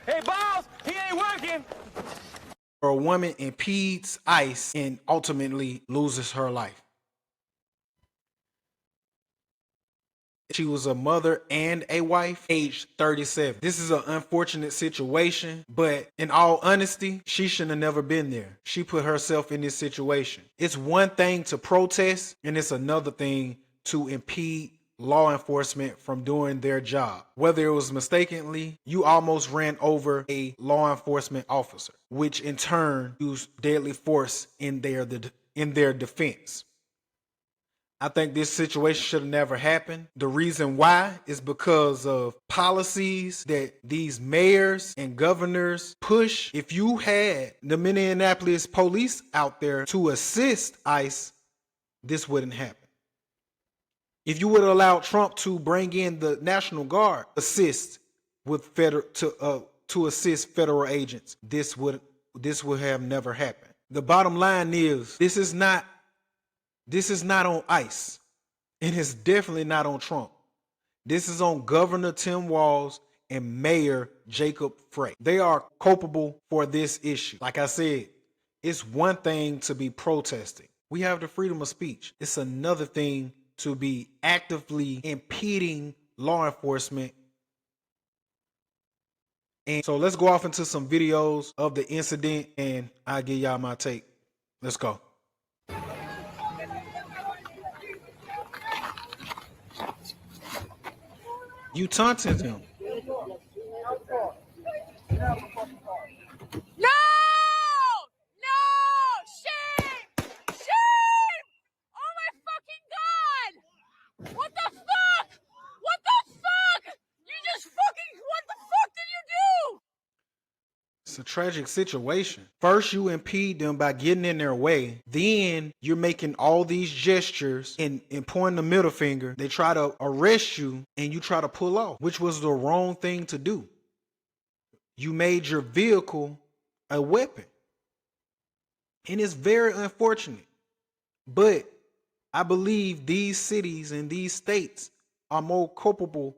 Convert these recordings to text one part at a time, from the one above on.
Hey, boss, he ain't working. Or a woman impedes ICE and ultimately loses her life. She was a mother and a wife, age 37. This is an unfortunate situation, but in all honesty, she shouldn't have never been there. She put herself in this situation. It's one thing to protest, and it's another thing to impede law enforcement from doing their job. Whether it was mistakenly, you almost ran over a law enforcement officer, which in turn used deadly force in their defense. I think this situation should have never happened. The reason why is because of policies that these mayors and governors push. If you had the Minneapolis police out there to assist ICE, this wouldn't happen. If you would allow Trump to bring in the National Guard, assist with to assist federal agents, this would have never happened. The bottom line is this is not on ICE, and it's definitely not on Trump. This is on Governor Tim Walz and Mayor Jacob Frey. They are culpable for this issue. Like I said, it's one thing to be protesting. We have the freedom of speech. It's another thing to be actively impeding law enforcement. And so let's go off into some videos of the incident, and I'll give y'all my take. Let's go. You taunted him. No! No! Shame! Shame! Oh my fucking God! What the fuck? What the fuck? You just fucking, what the fuck did you do? It's a tragic situation. First, you impede them by getting in their way. Then you're making all these gestures and pointing the middle finger. They try to arrest you and you try to pull off, which was the wrong thing to do. You made your vehicle a weapon. And it's very unfortunate. But I believe these cities and these states are more culpable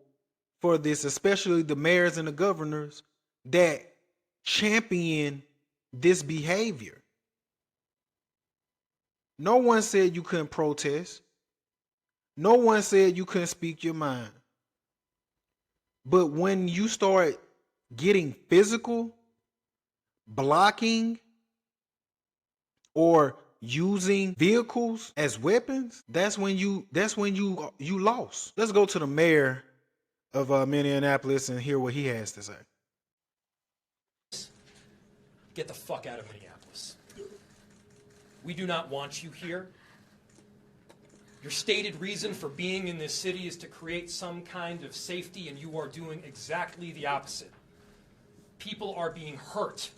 for this, especially the mayors and the governors that champion this behavior. No one said you couldn't protest. No one said you couldn't speak your mind. But when you start getting physical, blocking, or using vehicles as weapons, that's when you lost. Let's go to the mayor of Minneapolis and hear what he has to say. Get the fuck out of Minneapolis. We do not want you here. Your stated reason for being in this city is to create some kind of safety, and you are doing exactly the opposite. People are being hurt.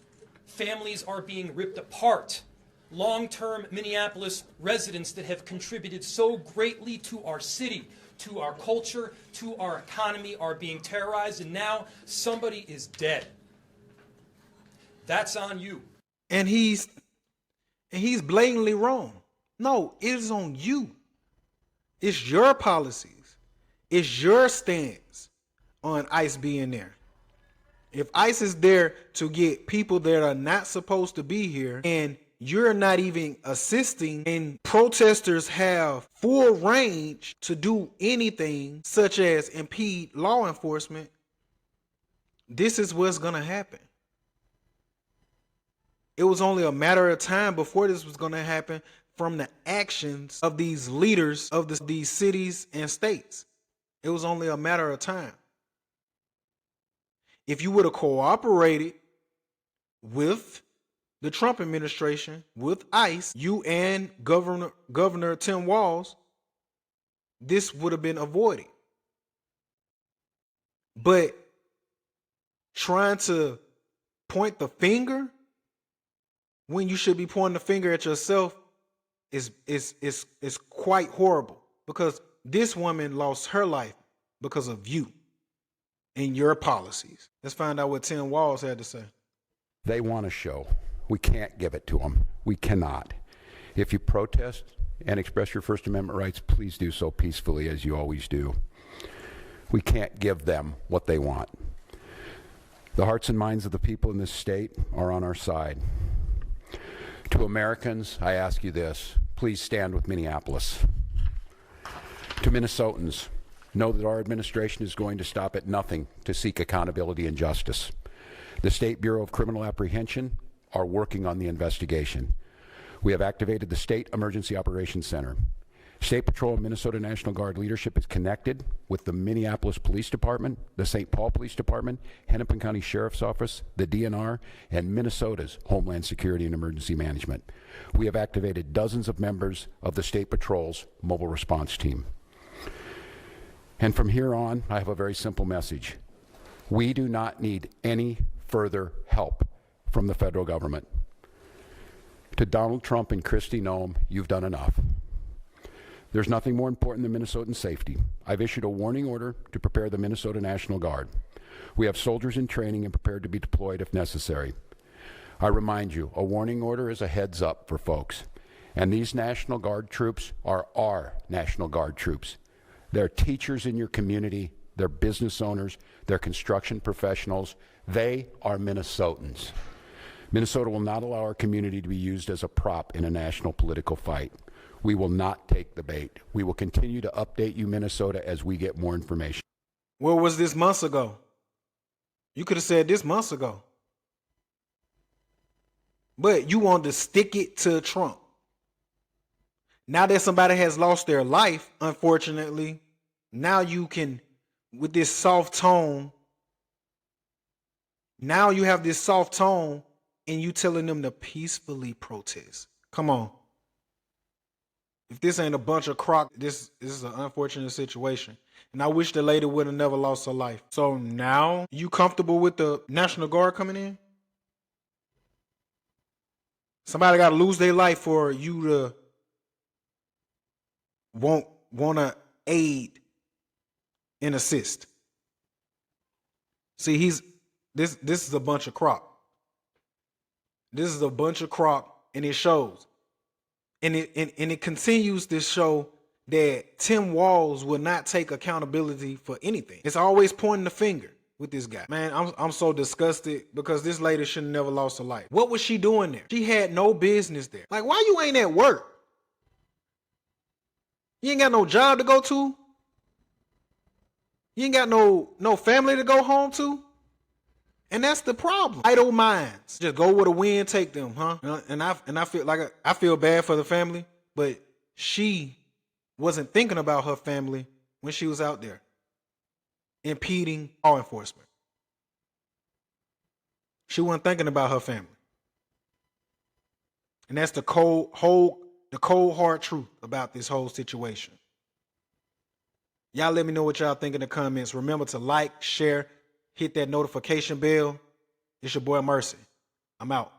Families are being ripped apart. Long-term Minneapolis residents that have contributed so greatly to our city, to our culture, to our economy are being terrorized, and now somebody is dead. That's on you. And he's blatantly wrong. No, it is on you. It's your policies. It's your stance on ICE being there. If ICE is there to get people that are not supposed to be here, and you're not even assisting, and protesters have full range to do anything such as impede law enforcement, this is what's going to happen. It was only a matter of time before this was going to happen from the actions of these leaders of these cities and states. It was only a matter of time. If you would have cooperated with the Trump administration, with ICE, you and Governor Tim Walz, this would have been avoided. But trying to point the finger when you should be pointing the finger at yourself is quite horrible, because this woman lost her life because of you and your policies. Let's find out what Tim Walz had to say. They want a show. We can't give it to them. We cannot. If you protest and express your First Amendment rights, please do so peacefully, as you always do. We can't give them what they want. The hearts and minds of the people in this state are on our side. To Americans, I ask you this, please stand with Minneapolis. To Minnesotans, know that our administration is going to stop at nothing to seek accountability and justice. The State Bureau of Criminal Apprehension are working on the investigation. We have activated the State Emergency Operations Center. State Patrol and Minnesota National Guard leadership is connected with the Minneapolis Police Department, the St. Paul Police Department, Hennepin County Sheriff's Office, the DNR, and Minnesota's Homeland Security and Emergency Management. We have activated dozens of members of the State Patrol's mobile response team. And from here on, I have a very simple message. We do not need any further help from the federal government. To Donald Trump and Kristi Noem, you've done enough. There's nothing more important than Minnesotan safety. I've issued a warning order to prepare the Minnesota National Guard. We have soldiers in training and prepared to be deployed if necessary. I remind you, a warning order is a heads up for folks. And these National Guard troops are our National Guard troops. They're teachers in your community, they're business owners, they're construction professionals. They are Minnesotans. Minnesota will not allow our community to be used as a prop in a national political fight. We will not take the bait. We will continue to update you, Minnesota, as we get more information. Where was this months ago? You could have said this months ago. But you want to stick it to Trump. Now that somebody has lost their life, unfortunately, now you can, with this soft tone, now you have this soft tone and you telling them to peacefully protest. Come on. If this ain't a bunch of crock, this is an unfortunate situation. And I wish the lady would have never lost her life. So now you comfortable with the National Guard coming in? Somebody got to lose their life for you to want to aid and assist. See, this is a bunch of crock. This is a bunch of crock, and it shows. And it continues to show that Tim Walz will not take accountability for anything. It's always pointing the finger with this guy. Man, I'm so disgusted because this lady should have never lost her life. What was she doing there? She had no business there. Like, why you ain't at work? You ain't got no job to go to? You ain't got no family to go home to? And that's the problem. Idle minds just go where the wind take them, huh? And I feel like I feel bad for the family, but she wasn't thinking about her family when she was out there impeding law enforcement. She wasn't thinking about her family. And that's the cold hard truth about this whole situation. Y'all let me know what y'all think in the comments. Remember to like, share, hit that notification bell. It's your boy Mercy. I'm out.